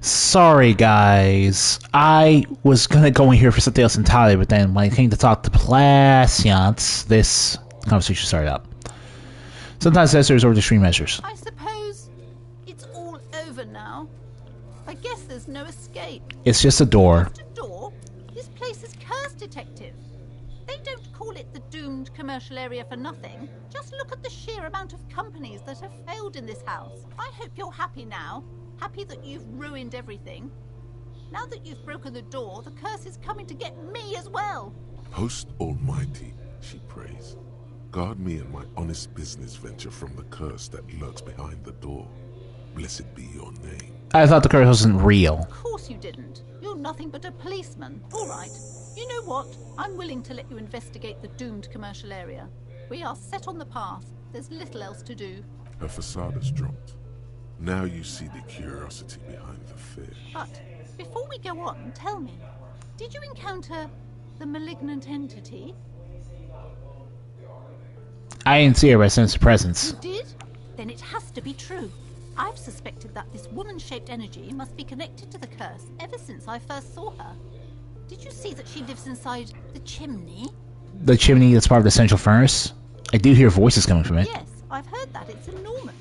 Sorry, guys. I was gonna go in here for something else entirely, but then when I came to talk to Placiance, this conversation started up. Sometimes necessary resort to extreme measures. I suppose it's all over now. I guess there's no escape. It's just a door. Just a door? This place is cursed, Detective. They don't call it the doomed commercial area for nothing. Just look at the sheer amount of companies that have failed in this house. I hope you're happy now. Happy that you've ruined everything. Now that you've broken the door, the curse is coming to get me as well. Host Almighty, she prays. Guard me and my honest business venture from the curse that lurks behind the door. Blessed be your name. I thought the curse wasn't real. Of course you didn't. You're nothing but a policeman. All right. You know what? I'm willing to let you investigate the doomed commercial area. We are set on the path. There's little else to do. Her facade has dropped. Now you see the curiosity behind the fear. But before we go on, tell me, did you encounter the malignant entity? I didn't see her, but I sensed her presence. You did? Then it has to be true. I've suspected that this woman-shaped energy must be connected to the curse ever since I first saw her. Did you see that she lives inside the chimney? The chimney that's part of the central furnace? I do hear voices coming from it. Yes, I've heard that. It's enormous.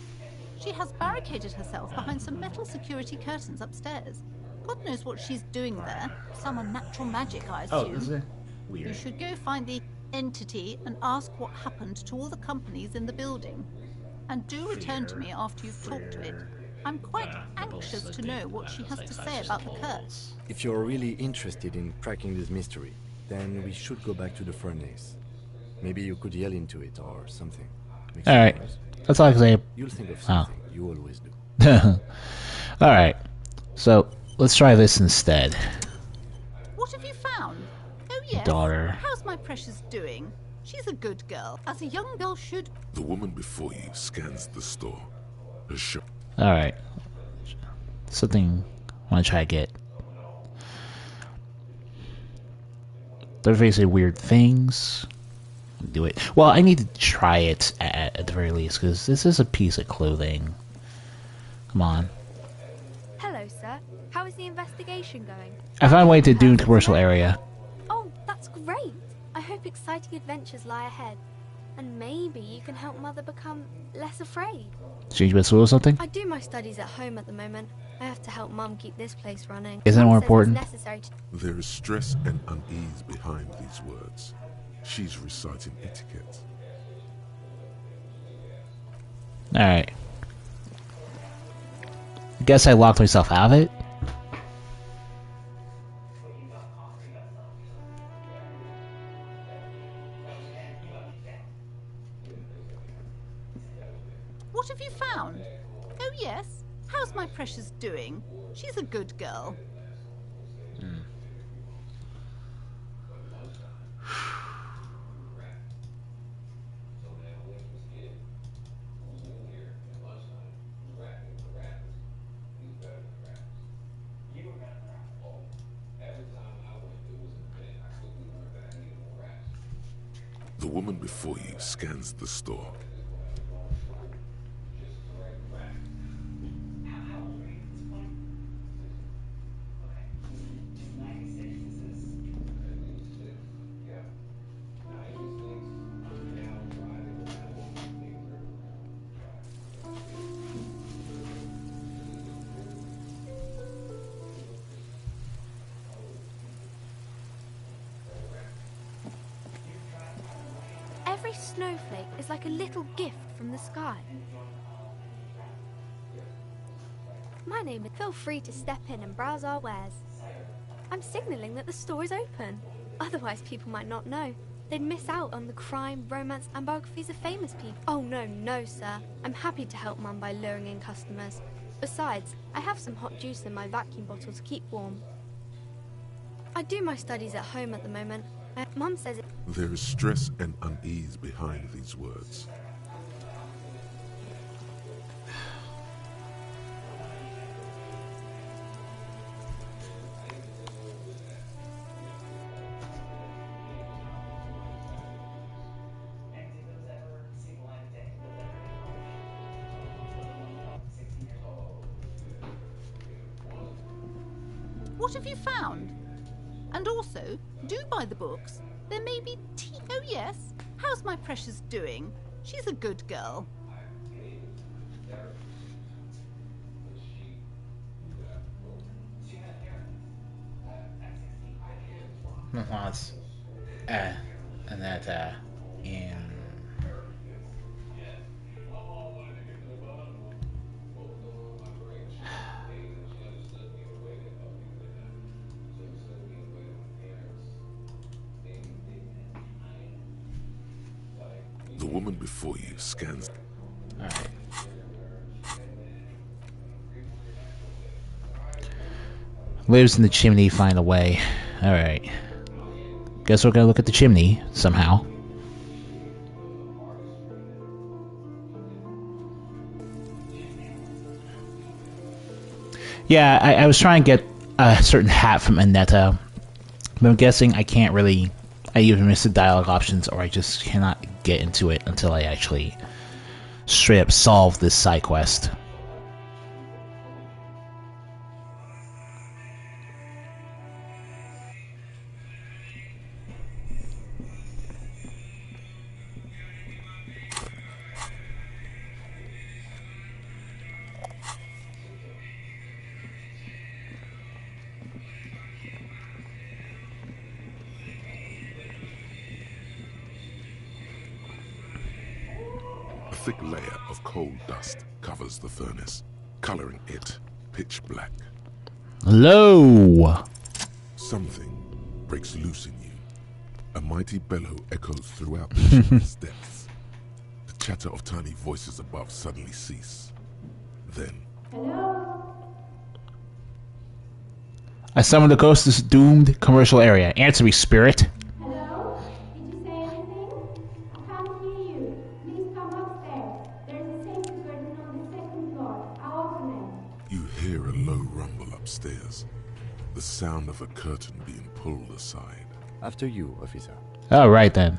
She has barricaded herself behind some metal security curtains upstairs. God knows what she's doing there. Some unnatural magic, I assume. Oh, is it? Weird. You should go find the entity and ask what happened to all the companies in the building. And do return to me after you've talked to it. I'm quite anxious to know what she has to say about the curse. If you're really interested in cracking this mystery, then we should go back to the furnace. Maybe you could yell into it or something. Alright. That's all I can say. You'll think of something. You always do. Alright. So, let's try this instead. What have you found? Oh yes. Daughter. How's my precious doing? She's a good girl, as a young girl should. The woman before you scans the store. Her shop. Alright. Something I want to try to get. They're basically weird things. Do it. Well, I need to try it at the very least, because this is a piece of clothing. Come on. Hello, sir. How is the investigation going? I found a way to Dune commercial area. Oh, that's great. I hope exciting adventures lie ahead. And maybe you can help Mother become less afraid. Change my soul or something? I do my studies at home at the moment. I have to help Mum keep this place running. Isn't that more Mum says important? it's necessary to... There is stress and unease behind these words. She's reciting etiquette. Alright. Guess I locked myself out of it? What have you found? Oh yes. How's my precious doing? She's a good girl. The woman before you scans the store. Every snowflake is like a little gift from the sky. My name is... Feel free to step in and browse our wares. I'm signalling that the store is open. Otherwise people might not know. They'd miss out on the crime, romance and biographies of famous people. Oh no, sir. I'm happy to help Mum by luring in customers. Besides, I have some hot juice in my vacuum bottle to keep warm. I do my studies at home at the moment. Mum says it... There is stress and unease behind these words. What have you found? And also, do buy the books. There may be tea. Oh yes. How's my precious doing? She's a good girl. Lots. And that, in. The woman before you scans. Alright. Lives in the chimney, find a way. Alright. Guess we're gonna look at the chimney somehow. Yeah, I was trying to get a certain hat from Annetta, but I'm guessing I can't really. I either miss the dialogue options or I just cannot get into it until I actually straight up solve this side quest. A thick layer of coal dust covers the furnace, coloring it pitch black. Hello! Something breaks loose in you. A mighty bellow echoes throughout the chimney's depths. The chatter of tiny voices above suddenly cease. Then, I summoned the ghost of this doomed commercial area. Answer me, spirit. Hello? Did you say anything? I can't hear you. Please come upstairs. There's a safety curtain on the second floor. I'll open it. you hear a low rumble upstairs. The sound of a curtain being pulled aside. After you, officer. Alright then.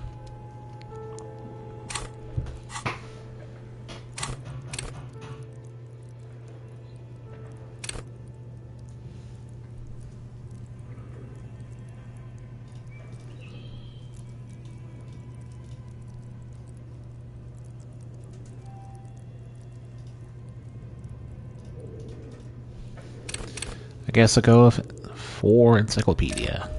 I guess I'll go for encyclopedia.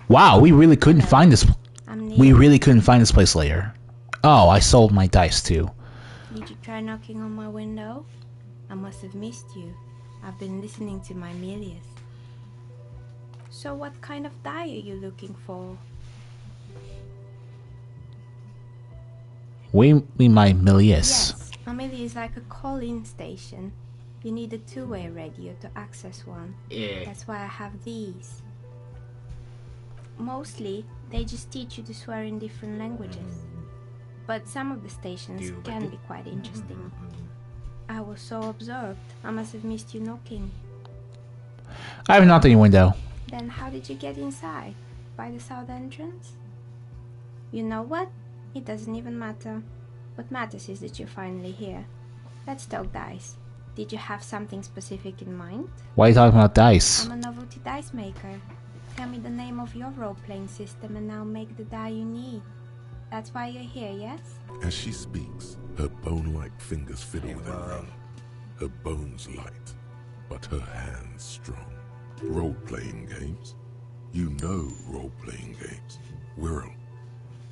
Wow, we really couldn't find this. We really couldn't find this place later. Oh, I sold my dice too. Did you try knocking on my window? I must have missed you. I've been listening to my Milius. So what kind of die are you looking for? We my Milius. Yes, a Milius is like a call-in station. You need a two-way radio to access one. Yeah. That's why I have these. Mostly, they just teach you to swear in different languages. But some of the stations can be quite interesting. I was so absorbed, I must have missed you knocking. I have nothing window. Then how did you get inside? By the south entrance? You know what? It doesn't even matter. What matters is that you're finally here. Let's talk dice. Did you have something specific in mind? Why are you talking about dice? I'm a novelty dice maker. Tell me the name of your role-playing system and I'll make the die you need. That's why you're here, yes? As she speaks, her bone-like fingers fiddle with a ring. Her bones light, but her hands strong. Role-playing games? You know role-playing games. Wirral.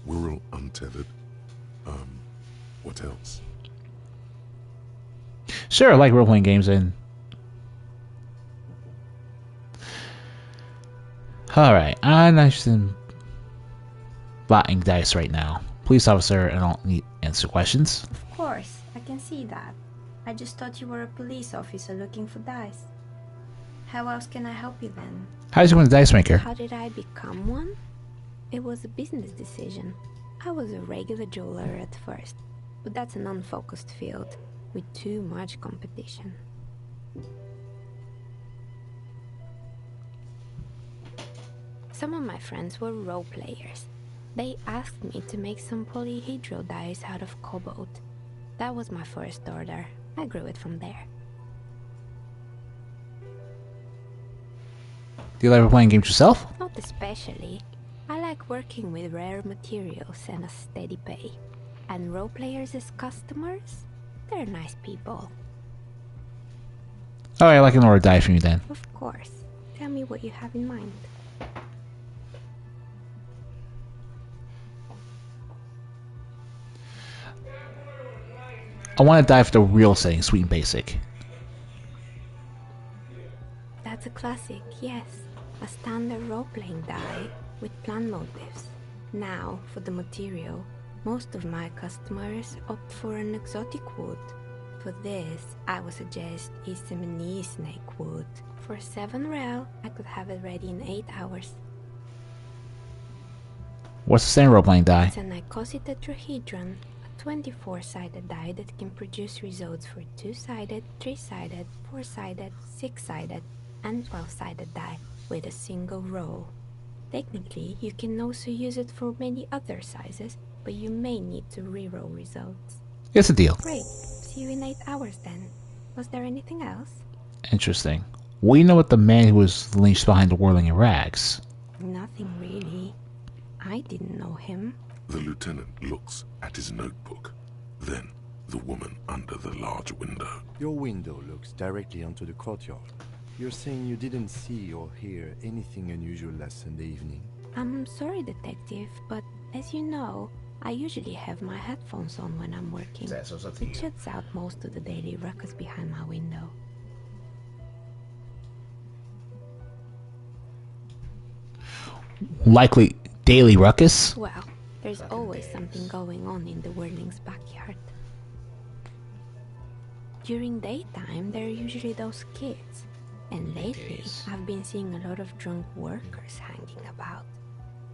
Wirral Untethered. What else? Sure, I like role-playing games and... Alright, I'm not interested in buying dice right now. Police officer, I don't need to answer questions. Of course, I can see that. I just thought you were a police officer looking for dice. How else can I help you then? How's you want a dice maker? How did I become one? It was a business decision. I was a regular jeweler at first, but that's an unfocused field with too much competition. Some of my friends were role players. They asked me to make some polyhedral dice out of cobalt. That was my first order. I grew it from there. Do you like playing games yourself? Not especially. I like working with rare materials and a steady pay. And role players as customers? They're nice people. Alright, I'd like an order die from you then. Of course. Tell me what you have in mind. I want to die for the real setting, sweet and basic. That's a classic, yes. A standard role-playing die with plan motives. Now, for the material, most of my customers opt for an exotic wood. For this, I would suggest Elysium snake wood. For 7 real, I could have it ready in 8 hours. What's the standard role-playing die? It's an icosi tetrahedron, a 24-sided die that can produce results for 2-sided, 3-sided, 4-sided, 6-sided, and 12-sided die with a single roll. Technically, you can also use it for many other sizes, but you may need to reroll results. It's a deal. Great. See you in 8 hours then. Was there anything else? Interesting. We know what the man who was lynched behind the whirling in rags. Nothing really. I didn't know him. The lieutenant looks at his notebook. Then, the woman under the large window. Your window looks directly onto the courtyard. You're saying you didn't see or hear anything unusual last Sunday evening? I'm sorry, detective, but as you know, I usually have my headphones on when I'm working. It shuts out most of the daily ruckus behind my window. Likely daily ruckus? Well, there's always something going on in the Whirling's backyard. During daytime, there are usually those kids. And lately, I've been seeing a lot of drunk workers hanging about.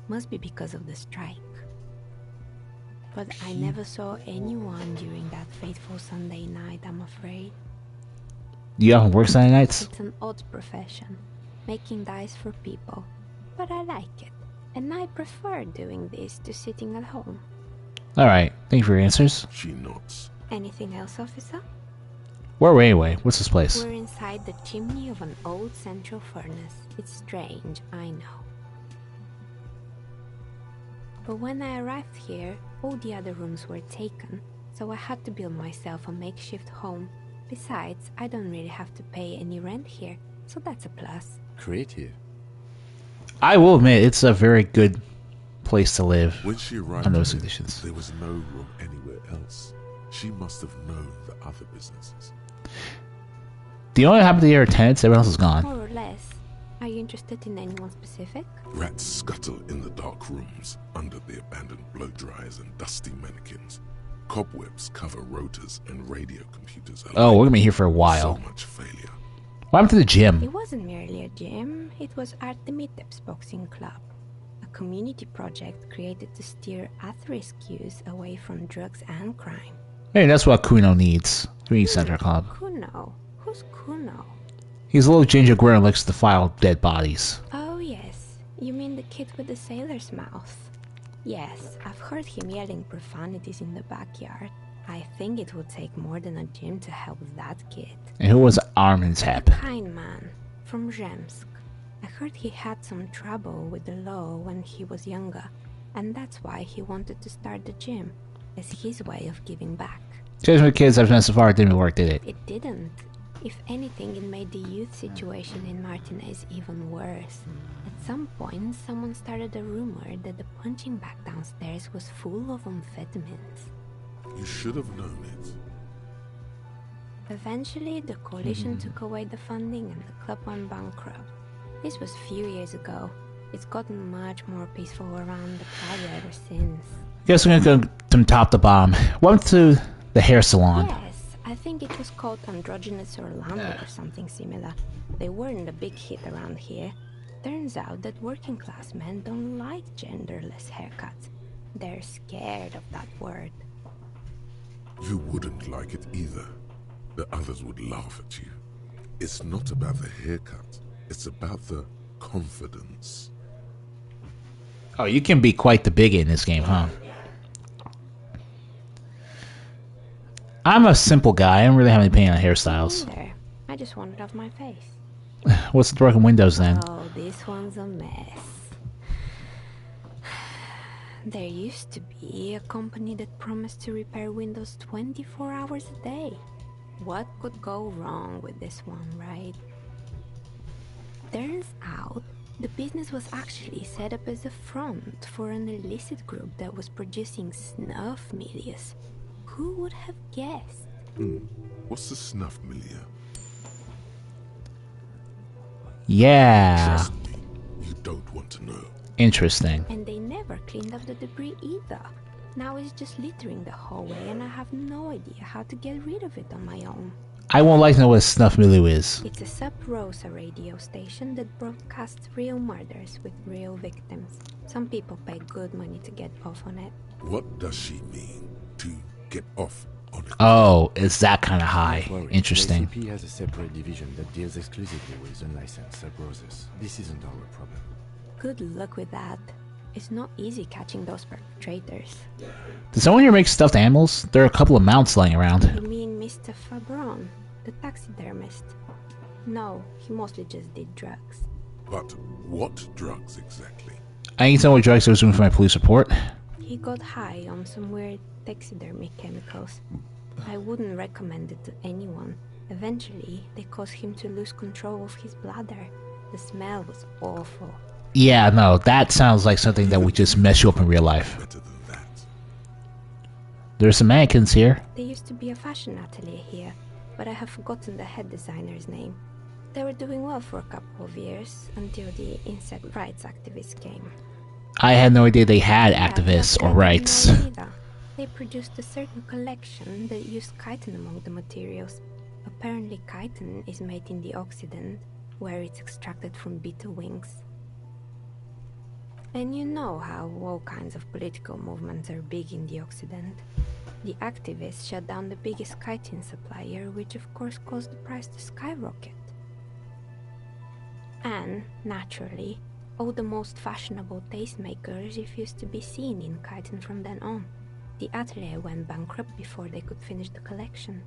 Must be because of the strike. But I never saw anyone during that fateful Sunday night, I'm afraid. Do you often work Sunday nights? It's an odd profession, making dice for people. But I like it, and I prefer doing this to sitting at home. Alright, thank you for your answers. She nods. Anything else, officer? Where are we anyway? What's this place? We're inside the chimney of an old central furnace. It's strange, I know. But when I arrived here, all the other rooms were taken, so I had to build myself a makeshift home. Besides, I don't really have to pay any rent here, so that's a plus. Creative. I will admit, it's a very good place to live When she arrived under those here, conditions. there was no room anywhere else. She must have known the other businesses. Do you know what happened to your tenants? Everyone else is gone. More or less. Are you interested in anyone specific? Rats scuttle in the dark rooms, under the abandoned blow dryers and dusty mannequins. Cobwebs cover rotors and radio computers. Oh, we're gonna be here for a while. So much failure. What happened to the gym? It wasn't merely a gym, it was Artemitep's boxing club. A community project created to steer at-risk youth away from drugs and crime. Maybe that's what Kuno needs. Community Center Club. Kuno? Who's Kuno? He's a little ginger grin and likes to file dead bodies. Oh yes, you mean the kid with the sailor's mouth. Yes, I've heard him yelling profanities in the backyard. I think it would take more than a gym to help that kid. And who was Armin's hep? Kind man, from Zemsk. I heard he had some trouble with the law when he was younger, and that's why he wanted to start the gym, as his way of giving back. Chasing with kids after so far, it didn't work, did it? It didn't. If anything, it made the youth situation in Martinez even worse. At some point, someone started a rumor that the punching bag downstairs was full of amphetamines. You should have known it. Eventually, the coalition took away the funding and the club went bankrupt. This was a few years ago. It's gotten much more peaceful around the plaza ever since. Guess we're gonna go from top to bottom. Went to the hair salon. Yes, I think it was called Androgynous Orlando or something similar. They weren't a big hit around here. Turns out that working class men don't like genderless haircuts. They're scared of that word. You wouldn't like it either. The others would laugh at you. It's not about the haircut. It's about the confidence. Oh, you can be quite the bigot in this game, huh? I'm a simple guy. I don't really have any opinion on hairstyles. There. I just want it off my face. What's the broken windows then? Oh, this one's a mess. There used to be a company that promised to repair windows 24 hours a day. What could go wrong with this one, right? Turns out, the business was actually set up as a front for an illicit group that was producing snuff milias. Who would have guessed? What's the snuff milieu? Yeah. Trust me, you don't want to know. Interesting. And they never cleaned up the debris either. Now it's just littering the hallway and I have no idea how to get rid of it on my own. I won't like to know what a snuff milieu is. It's a Sub Rosa radio station that broadcasts real murders with real victims. Some people pay good money to get off on it. What does she mean, to get off on it? Oh, it's that kind of high. Don't worry, Interesting. The ACP has a separate division that deals exclusively with unlicensed sub-roses. This isn't our problem. Good luck with that. It's not easy catching those perpetrators. Does someone here make stuffed animals? There are a couple of mounts lying around. You mean Mr. Fabron, the taxidermist? No, he mostly just did drugs. But what drugs exactly? I need to know what drugs I was doing for my police report. He got high on some weird taxidermy chemicals. I wouldn't recommend it to anyone. Eventually, they caused him to lose control of his bladder. The smell was awful. Yeah, no, that sounds like something that would just mess you up in real life. Better than that. There's some mannequins here. There used to be a fashion atelier here, but I have forgotten the head designer's name. They were doing well for a couple of years, until the insect rights activists came. I had no idea they had Yeah, activists that's or what I rights. didn't know either. They produced a certain collection that used chitin among the materials. Apparently chitin is made in the Occident, where it's extracted from beetle wings. And you know how all kinds of political movements are big in the Occident. The activists shut down the biggest chitin supplier, which of course caused the price to skyrocket. And, naturally, all the most fashionable tastemakers refused to be seen in chitin from then on. The atelier went bankrupt before they could finish the collection.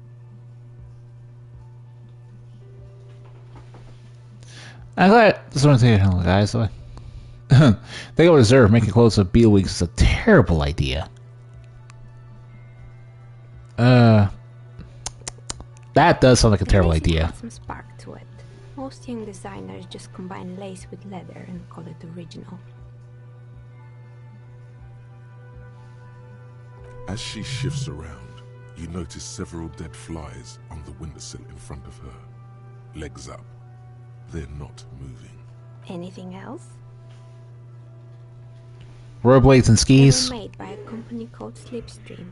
I'm glad this one thing, guys. They go reserve making clothes of beetle wings is a terrible idea. That does sound like a terrible The resin idea. had some spark to it. Most young designers just combine lace with leather and call it original. As she shifts around, you notice several dead flies on the windowsill in front of her. Legs up. They're not moving. Anything else? Rollerblades and They skis. were made by a company called Slipstream.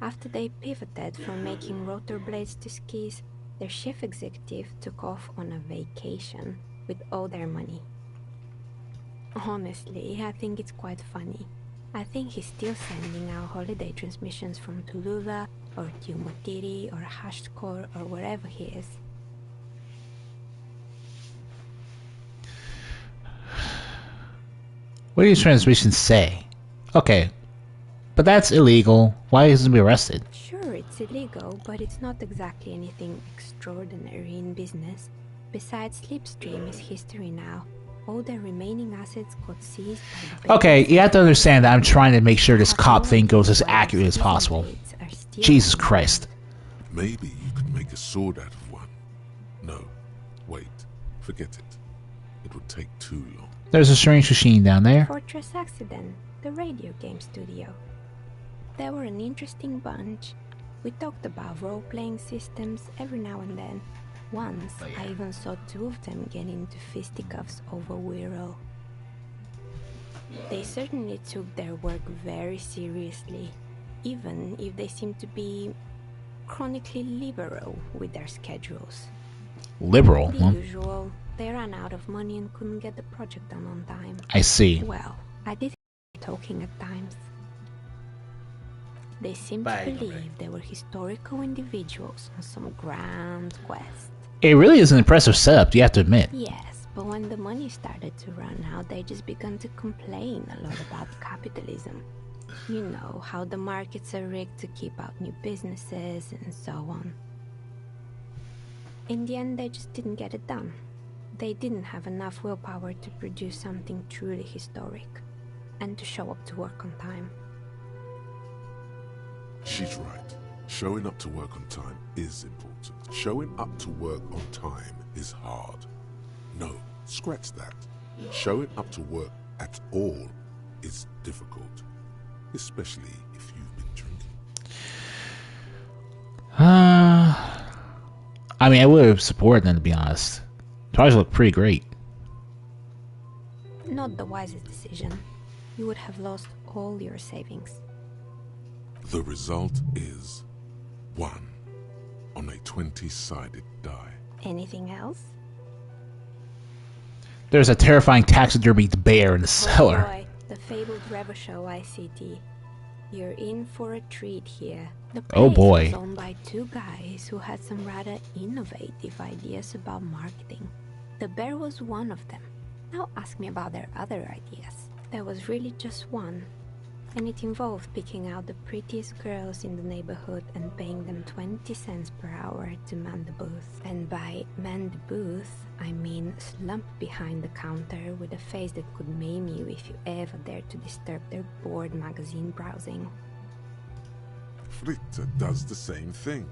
After they pivoted from making rotor blades to skis, their chief executive took off on a vacation with all their money. Honestly, I think it's quite funny. I think he's still sending out holiday transmissions from Tulula or Tiumotiri or Hashkor or wherever he is. What do these transmissions say? Okay, but that's illegal. Why isn't he arrested? Sure, it's illegal, but it's not exactly anything extraordinary in business. Besides, Slipstream is history now. All their remaining assets got seized by the Okay, banks. you have to understand that I'm trying to make sure this Have cop no thing goes idea as why accurate as these possible. blades are still Jesus around. Christ. Maybe you could make a sword out of one. No, wait. Forget it. It would take too long. There's a strange machine down there. Fortress Accident, the radio game studio. They were an interesting bunch. We talked about role-playing systems every now and then. Once, I even saw two of them get into fisticuffs over Wiro. They certainly took their work very seriously, even if they seemed to be chronically liberal with their schedules. Liberal? The usual. They ran out of money and couldn't get the project done on time. I see. Well, I did hear talking at times. They seemed to believe they were historical individuals on some grand quest. It really is an impressive setup, you have to admit. Yes, but when the money started to run out, they just began to complain a lot about capitalism. You know, how the markets are rigged to keep out new businesses and so on. In the end, they just didn't get it done. They didn't have enough willpower to produce something truly historic, and to show up to work on time. She's right. Showing up to work on time is important. Showing up to work on time is hard. No, scratch that. Showing up to work at all is difficult, especially if you've been drinking. I mean, I would have supported them, to be honest. Probably look pretty great. Not the wisest decision. You would have lost all your savings. The result is 1 on a 20-sided die. Anything else? There's a terrifying taxidermied bear in the cellar. Oh boy, the fabled Revachol ICT. You're in for a treat here. The Oh place boy. was owned by two guys who had some rather innovative ideas about marketing. The bear was one of them. Now ask me about their other ideas. There was really just one. And it involved picking out the prettiest girls in the neighborhood and paying them 20 cents per hour to man the booth. And by man the booth, I mean slump behind the counter with a face that could maim you if you ever dared to disturb their bored magazine browsing. Fritta does the same thing.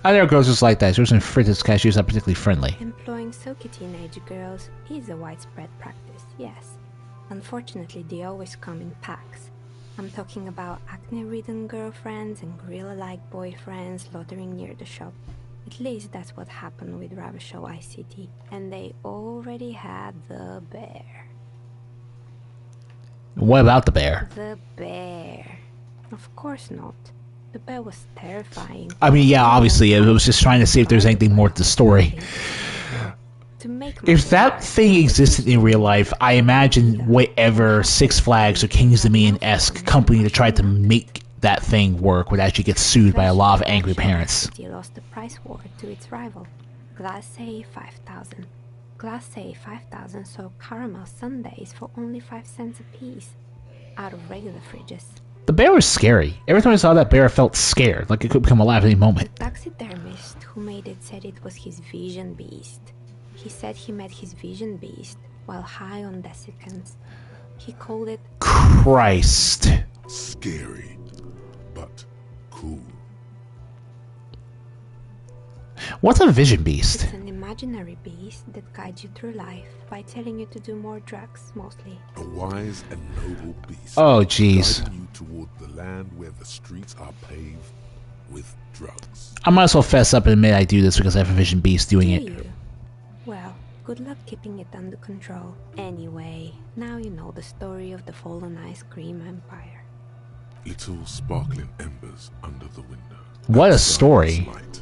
I know girls just like that. Especially Fritta's cashiers are particularly friendly. Employing silky teenage girls is a widespread practice, yes. Unfortunately, they always come in packs. I'm talking about acne-ridden girlfriends and gorilla-like boyfriends loitering near the shop. At least that's what happened with Ravachol ICT. And they already had the bear. What about the bear? The bear. Of course not. The bear was terrifying. I mean, yeah, obviously, it was just trying to see if there's anything more to the story. To make If that thing existed in real life, I imagine whatever Six Flags or Kings Dominion-esque company that tried to make that thing work would actually get sued by a lot of angry parents. It lost the price war to its rival, Glace 5000. Glace 5000 sold caramel sundaes for only 5 cents a piece, out of regular fridges. The bear was scary. Every time I saw that bear, I felt scared, like it could become alive at any moment. The taxidermist who made it said it was his vision beast. He said he met his vision beast while high on desiccants. He called it Christ. Scary, but cool. What's a vision beast? It's an imaginary beast that guides you through life by telling you to do more drugs, mostly. A wise and noble beast. Oh, jeez. Guiding you toward the land where the streets are paved with drugs. I might as well fess up and admit I do this because I have a vision beast doing Do it. you? Well, good luck keeping it under control. Anyway, now you know the story of the fallen ice cream empire. Little sparkling embers under the window. What a Outside story. is light.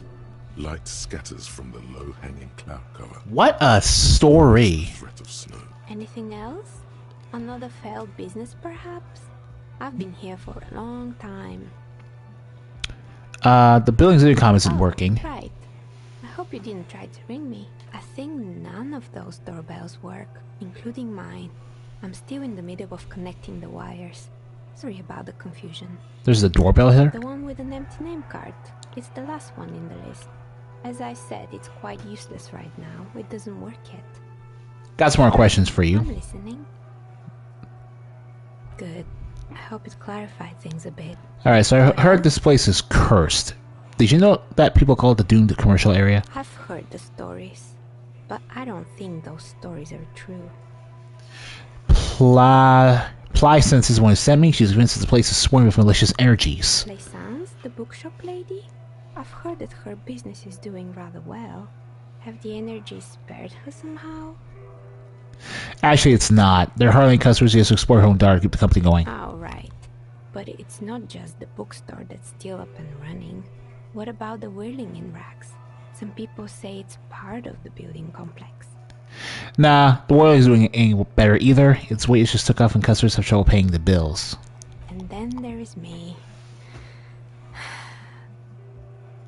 Light scatters from the low-hanging cloud cover. What a story. Threat of snow. Anything else? Another failed business, perhaps? I've been here for a long time. The building's intercom isn't working. Right. I hope you didn't try to ring me. I think none of those doorbells work, including mine. I'm still in the middle of connecting the wires. Sorry about the confusion. There's a doorbell here? The one with an empty name card. It's the last one in the list. As I said, it's quite useless right now. It doesn't work yet. Got some more questions for you. I'm listening. Good. I hope it clarified things a bit. Alright, so I heard this place is cursed. Did you know that people call it the doomed commercial area? I've heard the stories, but I don't think those stories are true. Plaisance is one who sent me. She's convinced the place is swarming with malicious energies. Plaisance, the bookshop lady? I've heard that her business is doing rather well. Have the energies spared her somehow? Actually, it's not. They're hardly customers just to explore home dark to keep the company going. Oh, right. But it's not just the bookstore that's still up and running. What about the whirling in racks? Some people say it's part of the building complex. Nah, the world is doing any better either. Its wages just took off and customers have trouble paying the bills. And then there is me.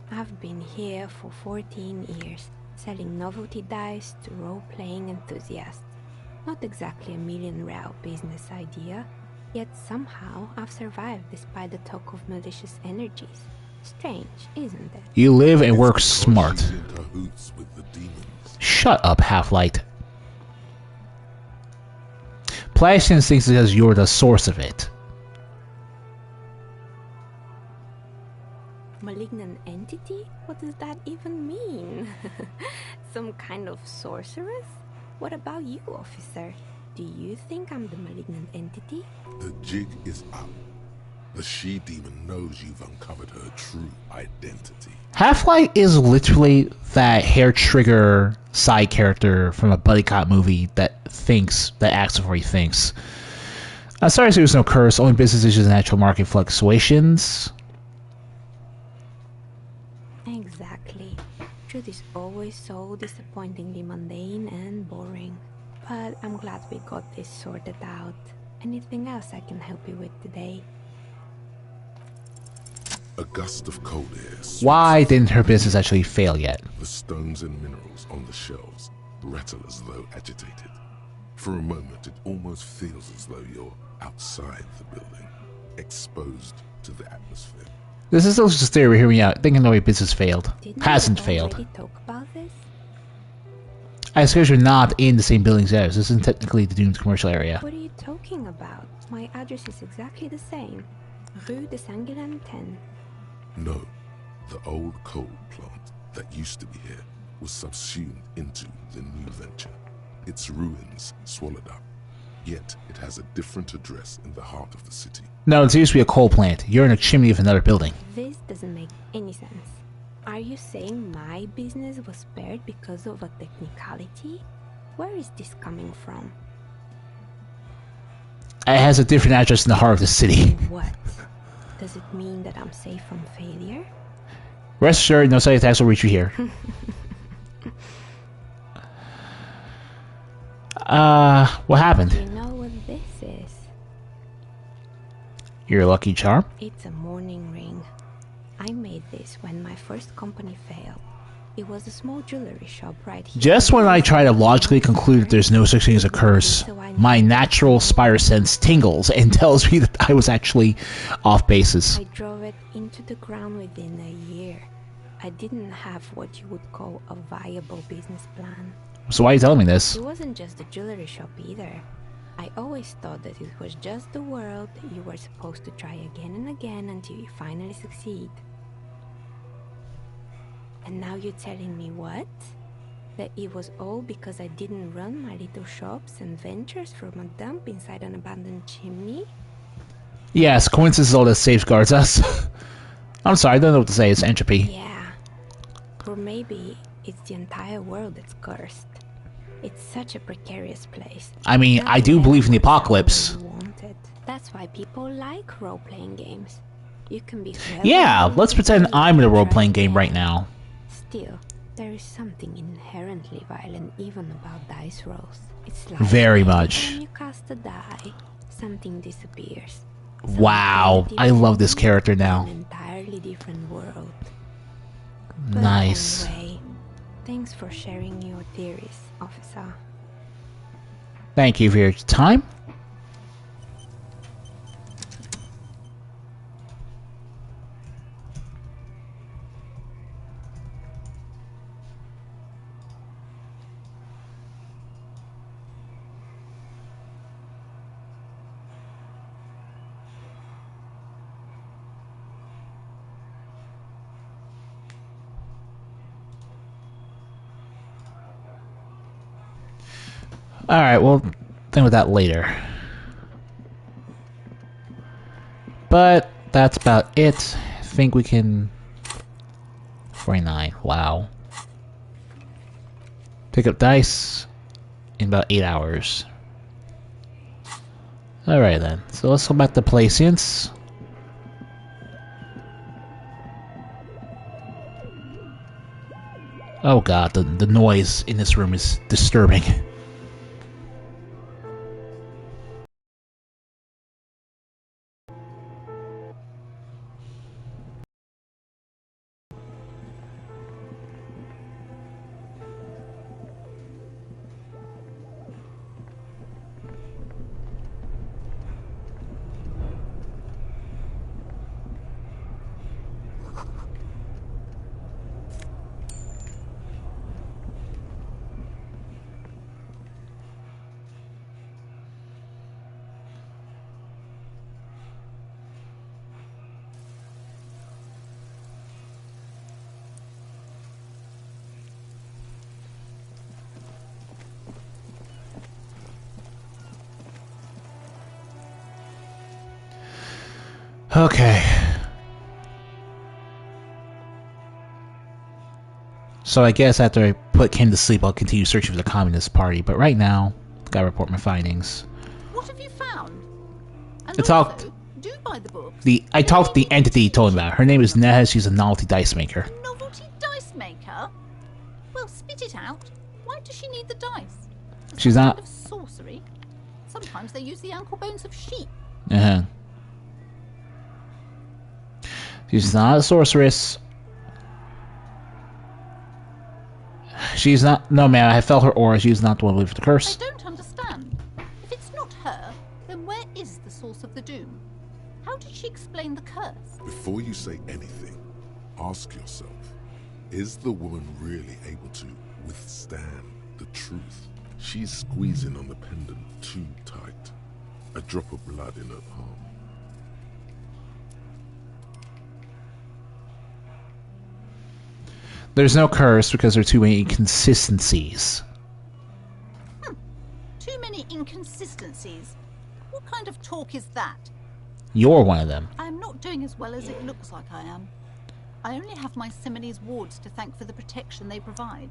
I've been here for 14 years, selling novelty dice to role-playing enthusiasts. Not exactly a million-real business idea, yet somehow I've survived despite the talk of malicious energies. Strange, isn't it? You live and work smart. She's in cahoots with the demons. Shut up, Half-Light. Plaisance thinks because you're the source of it. Malignant entity? What does that even mean? Some kind of sorceress? What about you, officer? Do you think I'm the malignant entity? The jig is up. The she-demon knows you've uncovered her true identity. Half-Light is literally that hair trigger side character from a buddy cop movie that acts before he thinks. Sorry, there was no curse. Only business issues and natural market fluctuations. Exactly. Truth is always so disappointingly mundane and boring. But I'm glad we got this sorted out. Anything else I can help you with today? A gust of cold air. Why didn't her business actually fail yet? The stones and minerals on the shelves rattle as though agitated. For a moment, it almost feels as though you're outside the building, exposed to the atmosphere. This is still just a theory. Hear me out. Thinking the way business failed. Didn't Hasn't we failed. already talk about this? I suppose you're not in the same building as ours. This isn't technically the doomed commercial area. What are you talking about? My address is exactly the same. Rue de Saint-Guilain 10. No, the old coal plant that used to be here was subsumed into the new venture. Its ruins swallowed up. Yet it has a different address in the heart of the city. No, it used to be a coal plant. You're in a chimney of another building. This doesn't make any sense. Are you saying my business was spared because of a technicality? Where is this coming from? It has a different address in the heart of the city. What? Does it mean that I'm safe from failure? Rest assured, no side attacks will reach you here. What happened? Do you know what this is? Your lucky charm? It's a mourning ring. I made this when my first company failed. It was a small jewelry shop right here. Just when I try to logically conclude that there's no such thing as a curse, my natural spire sense tingles and tells me that I was actually off basis. I drove it into the ground within a year. I didn't have what you would call a viable business plan. So why are you telling me this? It wasn't just a jewelry shop either. I always thought that it was just the world that you were supposed to try again and again until you finally succeed. And now you're telling me what? That it was all because I didn't run my little shops and ventures from a dump inside an abandoned chimney? Yes, coincidence is all that safeguards us. I'm sorry, I don't know what to say. It's entropy. Yeah. Or maybe it's the entire world that's cursed. It's such a precarious place. I mean, I do believe in the apocalypse. That's why people like role-playing games. You can be Yeah, let's pretend I'm in a role-playing game right now. Still, there is something inherently violent even about dice rolls. It's like Very every much. time you cast a die, something disappears. Wow, I love this character now. An entirely different world. But Nice. Anyway, thanks for sharing your theories, officer. Thank you for your time. Alright, we'll think with that later. But that's about it. I think we can... 49, wow. Pick up dice in about 8 hours. Alright then, so let's go back to Placience. Oh god, the noise in this room is disturbing. Okay. So I guess after I put Kim to sleep, I'll continue searching for the Communist Party. But right now, gotta report my findings. What have you found? And I talked. do buy the books. I talked to the entity you told me about. Her name is Nez. She's a novelty dice maker. A novelty dice maker? Well, spit it out. Why does she need the dice? She's Some not. kind of sorcery. Sometimes they use the ankle bones of sheep. Uh-huh. She's not a sorceress. She's not... No, man, I felt her aura. She's not the one with the curse. I don't understand. If it's not her, then where is the source of the doom? How did she explain the curse? Before you say anything, ask yourself, is the woman really able to withstand the truth? She's squeezing on the pendant too tight. A drop of blood in her palm. There's no curse because there are too many inconsistencies. Too many inconsistencies. What kind of talk is that? You're one of them. I am not doing as well as it looks like I am. I only have my Simonese wards to thank for the protection they provide.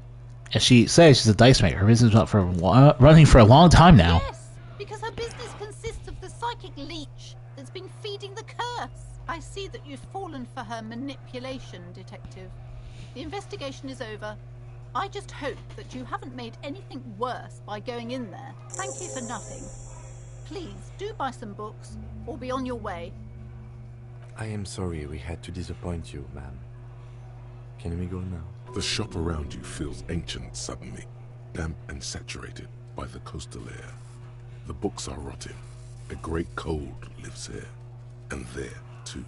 As she says, she's a dice maker. Her business is running for a long time now. Yes, because her business consists of the psychic leech that's been feeding the curse. I see that you've fallen for her manipulation, Detective. The investigation is over. I just hope that you haven't made anything worse by going in there. Thank you for nothing. Please, do buy some books, or be on your way. I am sorry we had to disappoint you, ma'am. Can we go now? The shop around you feels ancient suddenly, damp and saturated by the coastal air. The books are rotting. A great cold lives here, and there too.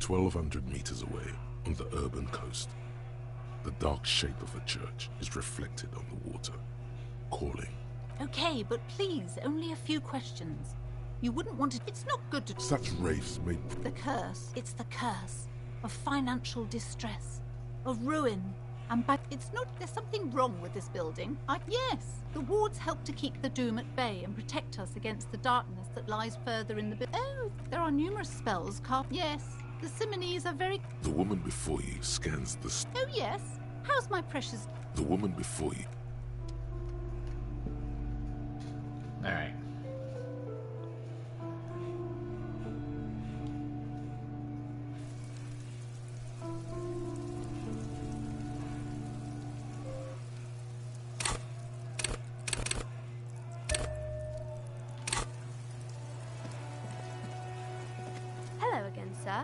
1,200 meters away, on the urban coast, the dark shape of a church is reflected on the water, calling. Okay, but please, only a few questions. You wouldn't want to... It's not good to... Such wraiths may... The curse. It's the curse of financial distress, of ruin, and it's not... There's something wrong with this building. Yes, the wards help to keep the doom at bay and protect us against the darkness that lies further in the... Oh, there are numerous spells carved... Yes, the Simonese are very... The woman before you scans the... Oh, yes. How's my precious... The woman before you... Alright. Hello again, sir.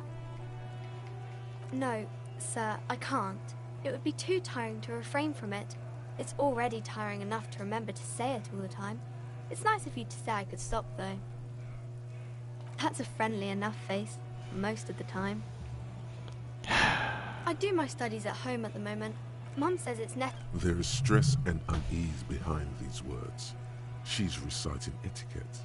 No, sir, I can't. It would be too tiring to refrain from it. It's already tiring enough to remember to say it all the time. It's nice of you to say I could stop, though. That's a friendly enough face, most of the time. I do my studies at home at the moment. Mum says it's There is stress and unease behind these words. She's reciting etiquette.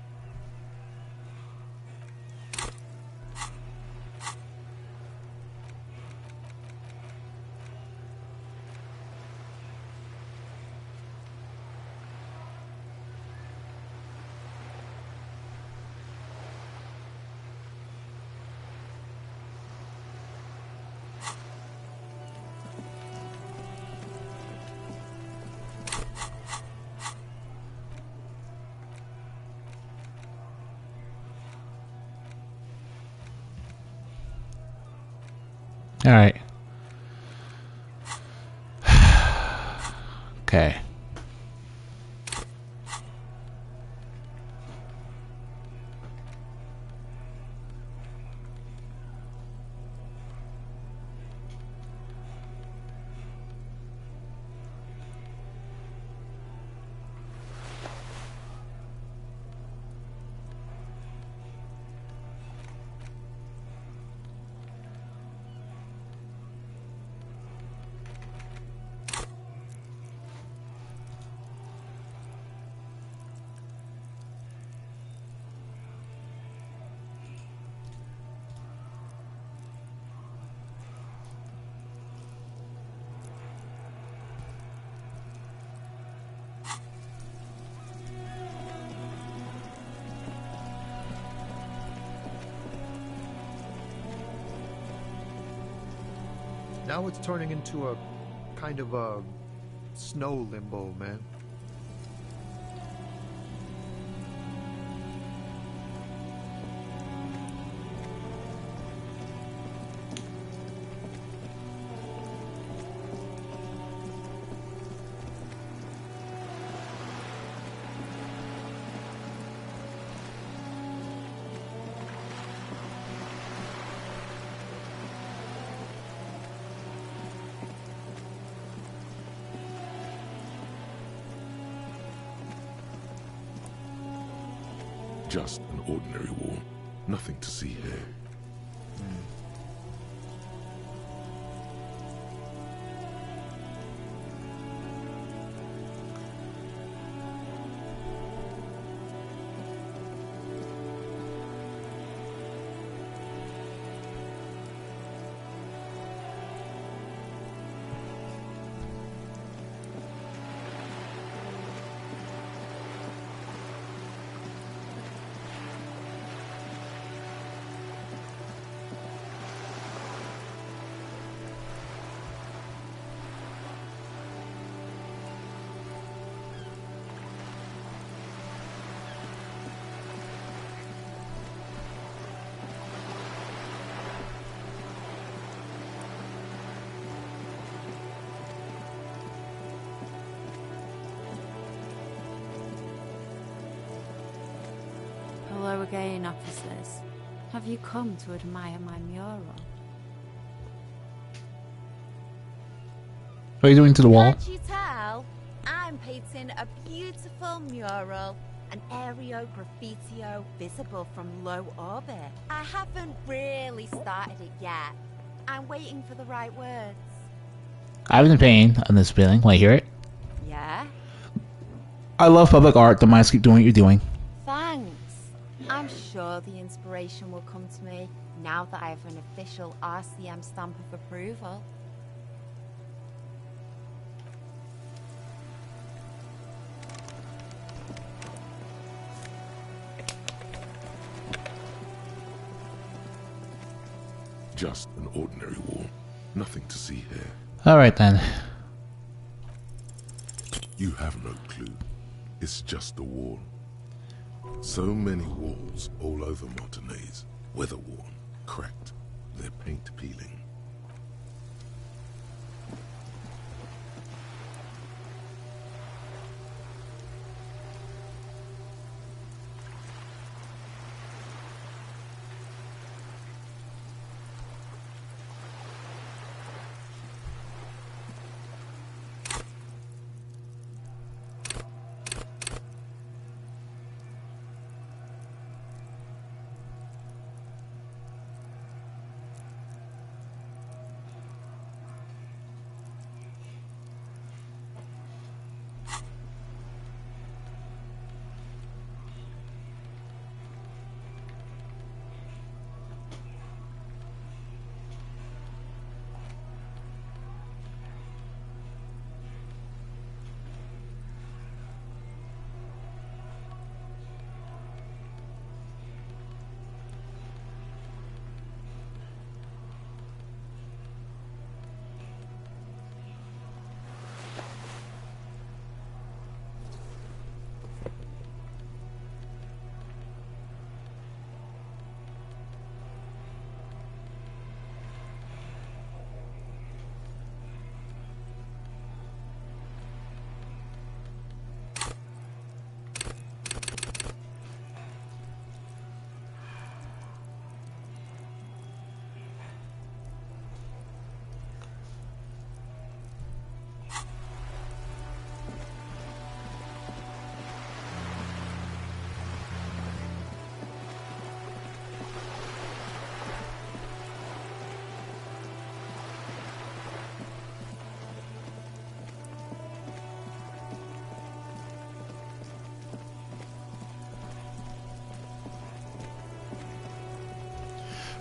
Alright. Okay. Now it's turning into a kind of a snow limbo, man. Just an ordinary wall. Nothing to see here. Hello again, officers. Have you come to admire my mural? What are you doing to the wall? Can't you tell? I'm painting a beautiful mural, an aereo graffitio visible from low orbit. I haven't really started it yet. I'm waiting for the right words. I've been in pain on this feeling when I hear it. Yeah? I love public art. Don't mind, keep doing what you're doing. Thanks. I'm sure the inspiration will come to me now that I have an official RCM stamp of approval. Just an ordinary wall. Nothing to see here. Alright then. You have no clue. It's just a wall. So many walls all over Martinez. Weather-worn, cracked, their paint peeling.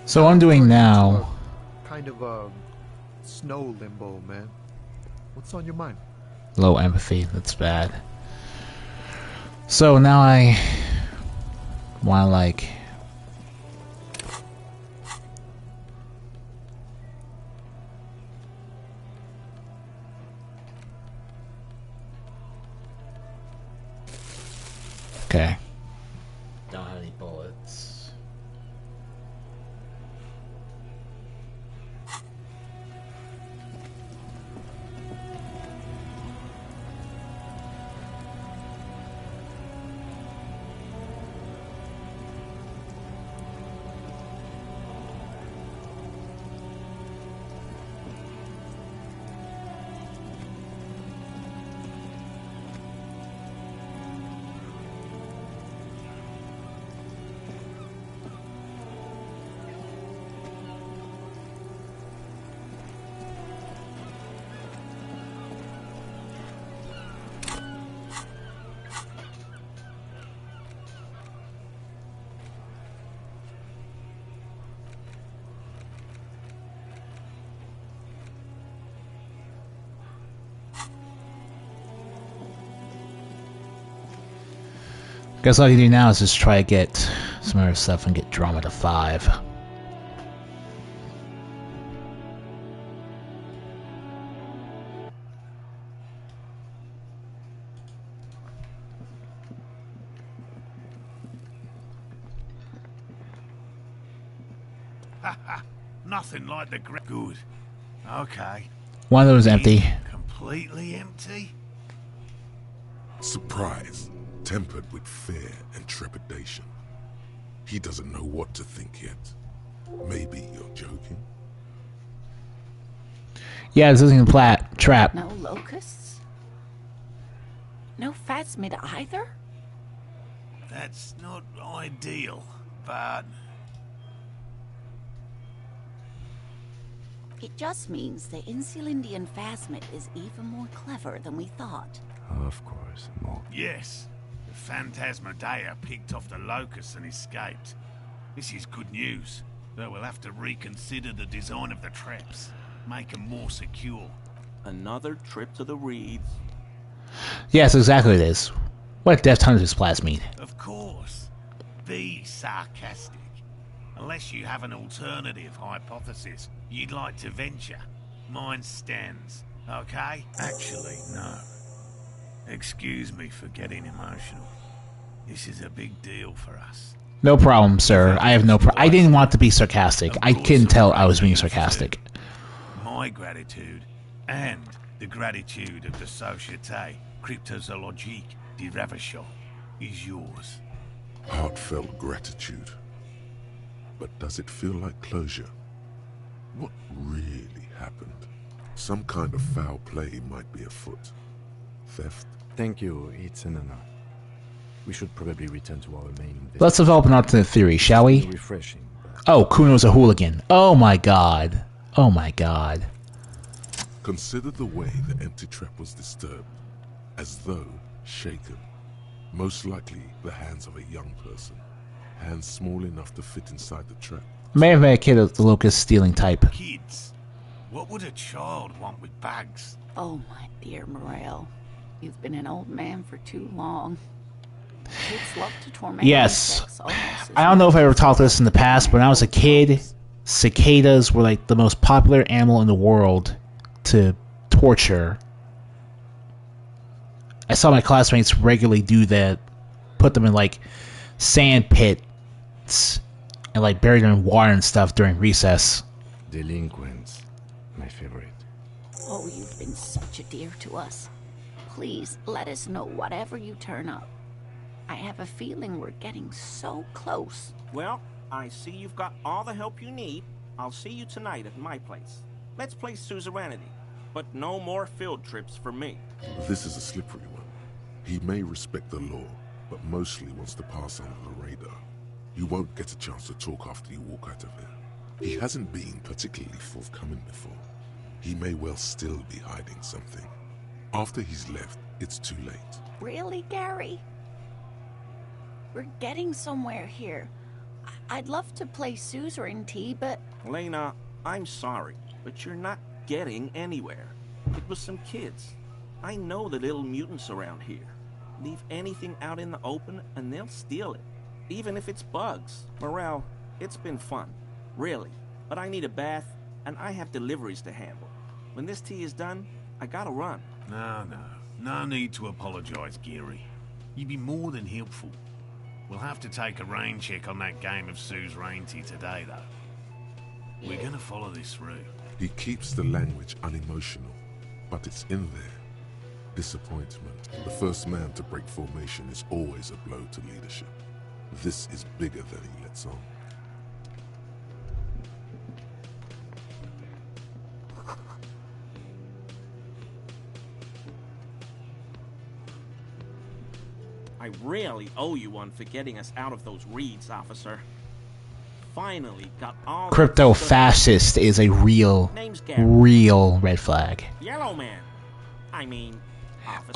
So what I'm doing now. Kind of a snow limbo, man. What's on your mind? Low empathy. That's bad. So now I want to like. Okay. Don't have any bullets. Guess all you do now is just try to get some other stuff and get drama to 5. Nothing like the good. Okay. One of those empty. Completely empty? Surprise, tempered with fear and trepidation. He doesn't know what to think yet. Maybe you're joking? Yeah, this isn't a trap. No locusts? No phasmid either? That's not ideal, but... It just means the Insulindian phasmid is even more clever than we thought. Of course, more. Yes. The Phantasmadeia picked off the locusts and escaped. This is good news, though we'll have to reconsider the design of the traps. Make them more secure. Another trip to the reeds. Yes, exactly it is. What death ton does plasmid? Of course. Be sarcastic. Unless you have an alternative hypothesis you'd like to venture. Mine stands, okay? Actually, no. Excuse me for getting emotional. This is a big deal for us. No problem, sir. I have no problem. I didn't want to be sarcastic. I couldn't tell I was being sarcastic. My gratitude and the gratitude of the Société Cryptozoologique de Ravachol is yours. Heartfelt gratitude. But does it feel like closure? What really happened? Some kind of foul play might be afoot. Theft? Thank you, it's an honor. We should probably return to our main... Let's develop an alternate theory, shall we? Refreshing. Oh, Kuno's a hooligan. Oh my god. Oh my god. Consider the way the empty trap was disturbed, as though shaken. Most likely the hands of a young person. Hands small enough to fit inside the trap. May have been a kid of the locust stealing type. Kids? What would a child want with bags? Oh, my dear Morel. You've been an old man for too long. Kids love to torment Yes. insects almost as I don't know if I ever much talked this in the past, but when I was a kid, cicadas were like the most popular animal in the world to torture. I saw my classmates regularly do that. Put them in like sand pits and like bury them in water and stuff during recess. Delinquents. My favorite. Oh, you've been such a dear to us. Please, let us know whatever you turn up. I have a feeling we're getting so close. Well, I see you've got all the help you need. I'll see you tonight at my place. Let's play suzerainty, but no more field trips for me. This is a slippery one. He may respect the law, but mostly wants to pass under the radar. You won't get a chance to talk after you walk out of here. He hasn't been particularly forthcoming before. He may well still be hiding something. After he's left, it's too late. Really, Gary? We're getting somewhere here. I'd love to play suzerainty, but... Lena, I'm sorry, but you're not getting anywhere. It was some kids. I know the little mutants around here. Leave anything out in the open and they'll steal it. Even if it's bugs. Morel, it's been fun. Really. But I need a bath, and I have deliveries to handle. When this tea is done, I gotta run. No need to apologize, Geary. You'd be more than helpful. We'll have to take a rain check on that game of suzerainty today, though. We're gonna follow this through. He keeps the language unemotional, but it's in there. Disappointment. The first man to break formation is always a blow to leadership. This is bigger than he lets on. I really owe you one for getting us out of those reeds, officer. Finally got all... Crypto-fascist is a real red flag. Yellow man. I mean, officer.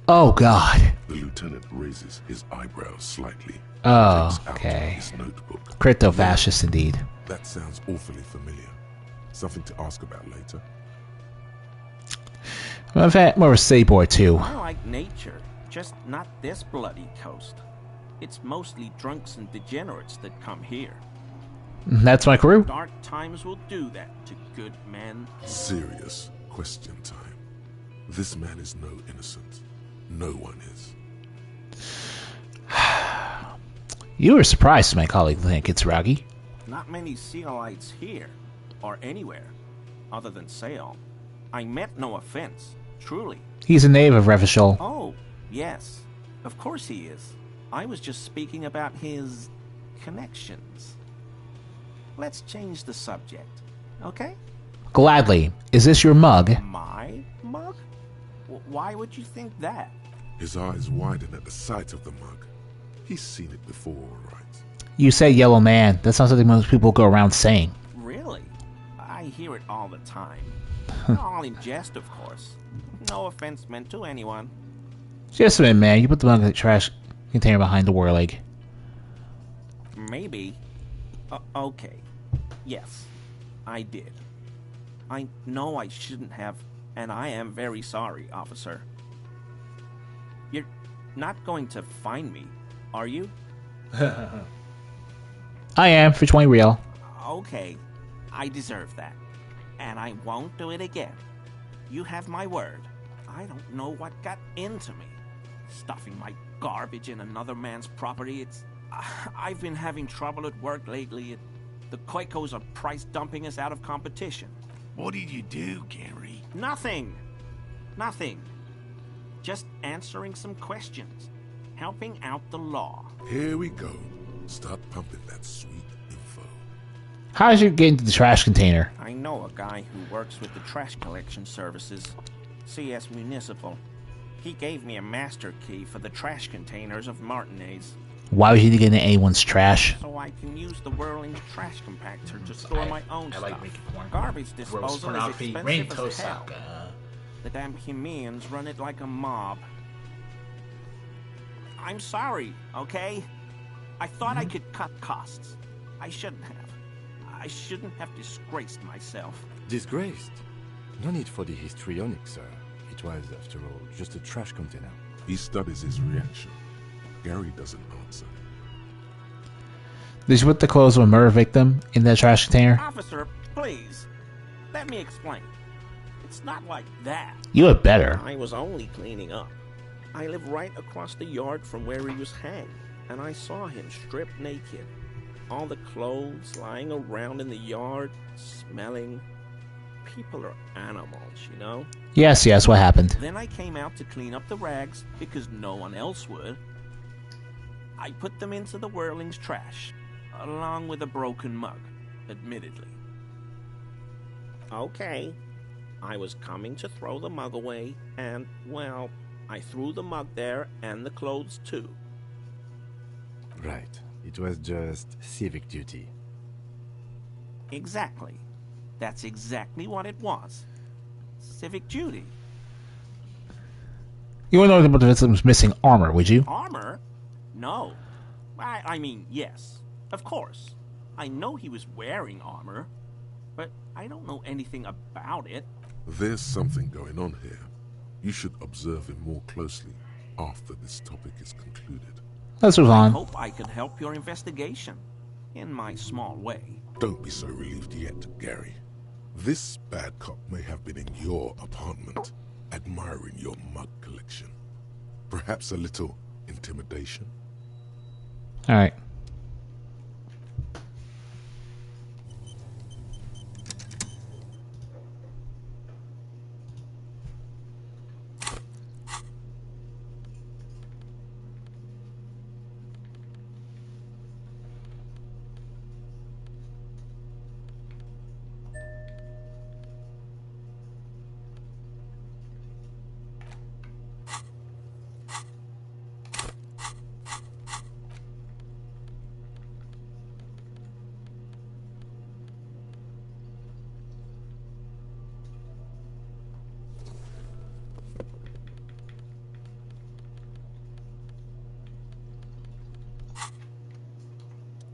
Oh God. The lieutenant raises his eyebrows slightly. Oh, okay. Crypto-fascist indeed. That sounds awfully familiar. Something to ask about later. I've had more of a city boy too. I like nature, just not this bloody coast. It's mostly drunks and degenerates that come here. That's my crew. Dark times will do that to good men. Serious question time. This man is no innocent. No one is. You were surprised, my colleague, Lieutenant Kitsuragi. Not many Sealites here, or anywhere, other than Sail. I meant no offense, truly. He's a native of Revachol. Oh, yes. Of course he is. I was just speaking about his... connections. Let's change the subject, okay? Gladly. Is this your mug? My mug? Why would you think that? His eyes widen at the sight of the mug. He's seen it before, all right? You say yellow man. That's not something most people go around saying. Really? I hear it all the time. All in jest, of course. No offense meant to anyone. Just a minute, man. You put the mug in the trash container behind the war leg. Maybe. Okay. Yes, I did. I know I shouldn't have, and I am very sorry, officer. You're not going to find me, are you? I am, for 20 real. Okay, I deserve that. And I won't do it again. You have my word. I don't know what got into me. Stuffing my garbage in another man's property, it's... I've been having trouble at work lately. The Koikos are price dumping us out of competition. What did you do, Gary? Nothing. Nothing. Just answering some questions. Helping out the law. Here we go. Start pumping that sweet info. How did you get into the trash container? I know a guy who works with the trash collection services. CS Municipal. He gave me a master key for the trash containers of Martinez. Why would you get into anyone's trash? So I can use the whirling trash compactor to store my own stuff. Garbage disposal is expensive as hell. The damn Hemians run it like a mob. I'm sorry, okay? I thought I could cut costs. I shouldn't have. I shouldn't have disgraced myself. Disgraced? No need for the histrionic, sir. It was, after all, just a trash container. He studies his reaction. Gary doesn't answer. Did you put the clothes of a murder victim in that trash container? Officer, please. Let me explain. It's not like that. You had better. I was only cleaning up. I live right across the yard from where he was hanged, and I saw him stripped naked. All the clothes lying around in the yard, smelling. People are animals, you know? Yes, what happened? Then I came out to clean up the rags, because no one else would. I put them into the Whirling's trash, along with a broken mug, admittedly. Okay, I was coming to throw the mug away, and, well, I threw the mug there and the clothes too. Right. It was just civic duty. Exactly. That's exactly what it was. Civic duty. You wouldn't know about the victim's missing armor, would you? Armor? No. I mean, yes. Of course. I know he was wearing armor, but I don't know anything about it. There's something going on here. You should observe him more closely after this topic is concluded. Let's move I on. hope I could help your investigation, in my small way. Don't be so relieved yet, Gary. This bad cop may have been in your apartment, admiring your mug collection. Perhaps a little intimidation? Alright.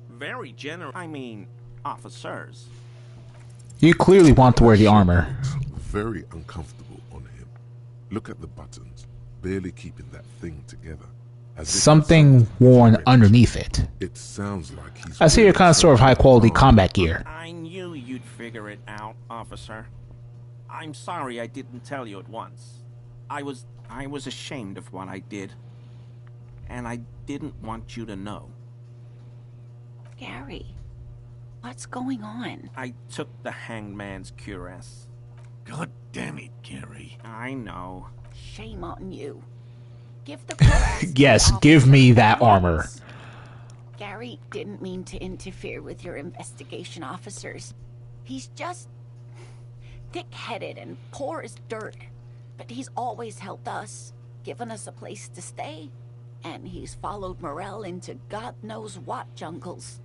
Very generous. I mean, officers. You clearly want to wear the armor. Very uncomfortable on him. Look at the buttons, barely keeping that thing together. As if Something it's worn French. underneath it. It sounds like he's I see you're kind of sort of high quality combat gear. I knew you'd figure it out, officer. I'm sorry I didn't tell you at once. I was ashamed of what I did. And I didn't want you to know. Gary, what's going on? I took the hangman's cuirass. God damn it, Gary. I know. Shame on you. Give the cuirass to Yes, the give me officer that at armor. once. Gary didn't mean to interfere with your investigation officers. He's just thick-headed and poor as dirt. But he's always helped us, given us a place to stay. And he's followed Morel into God knows what jungles.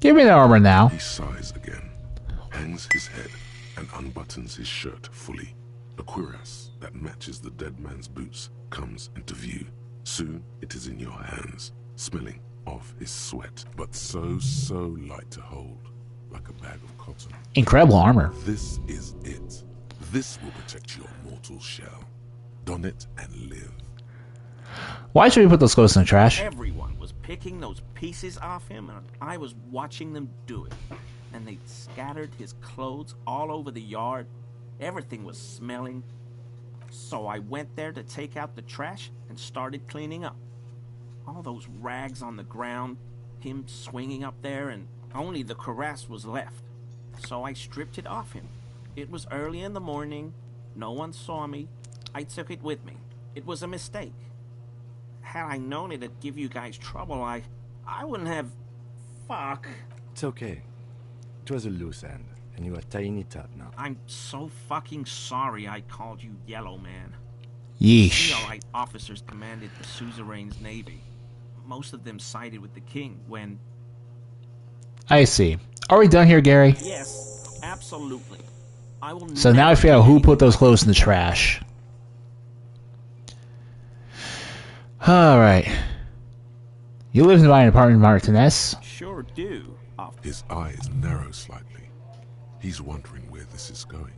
Give me the armor now. He sighs again, hangs his head, and unbuttons his shirt fully. A cuirass that matches the dead man's boots comes into view. Soon it is in your hands, smelling of his sweat, but so light to hold, like a bag of cotton. Incredible armor. This is it. This will protect your mortal shell. Don it and live. Why should we put those clothes in the trash? Everyone was picking those pieces off him, and I was watching them do it. And they scattered his clothes all over the yard. Everything was smelling. So I went there to take out the trash and started cleaning up. All those rags on the ground, him swinging up there, and only the cuirass was left. So I stripped it off him. It was early in the morning. No one saw me. I took it with me. It was a mistake. Had I known it'd give you guys trouble, I wouldn't have... Fuck. It's okay. It was a loose end, and you are tying it up now. I'm so fucking sorry I called you Yellow Man. Yeesh. CLI officers commanded the suzerain's navy. Most of them sided with the king when... I see. Are we done here, Gary? Yes, absolutely. I will So now I never figure out do who anything. put those clothes in the trash. Alright. You live in my apartment, Martinez. Sure do. His eyes narrow slightly. He's wondering where this is going.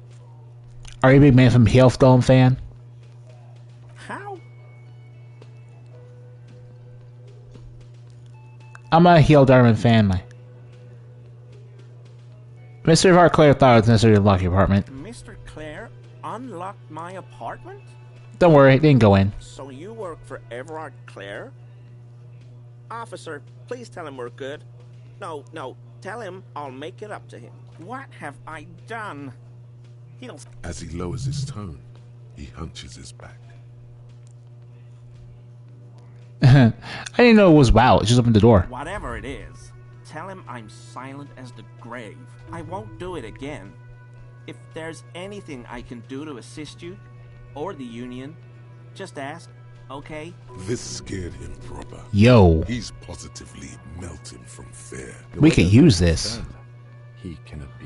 Are you a big Man from Hailstone fan? How? I'm a Heel Darman fan. Mr. Varclair thought it was necessary to lock your apartment. Mr. Clare unlocked my apartment? Don't worry, it didn't go in. So you work for Everard Clare? Officer, please tell him we're good. No, tell him I'll make it up to him. What have I done? He'll... As he lowers his tone, he hunches his back. I didn't know it was WoW. It just opened the door. Whatever it is, tell him I'm silent as the grave. I won't do it again. If there's anything I can do to assist you, or the Union, just ask, okay? This scared him proper. Yo. He's positively melting from fear. We could use this. He cannot be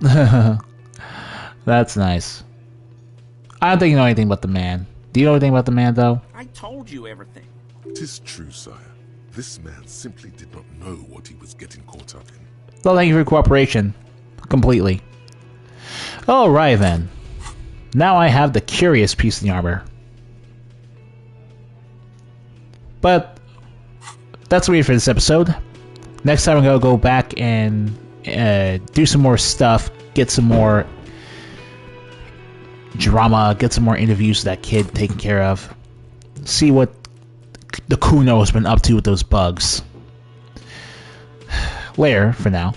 unturned. That's nice. I don't think you know anything about the man. Do you know anything about the man, though? I told you everything. 'Tis true, sire. This man simply did not know what he was getting caught up in. Well, thank you for your cooperation. Completely. Alright then. Now I have the curious piece in the armor. But that's what we have for this episode. Next time I'm going to go back and do some more stuff, get some more drama, get some more interviews with that kid taken care of. See what the Kuno has been up to with those bugs. Later, for now.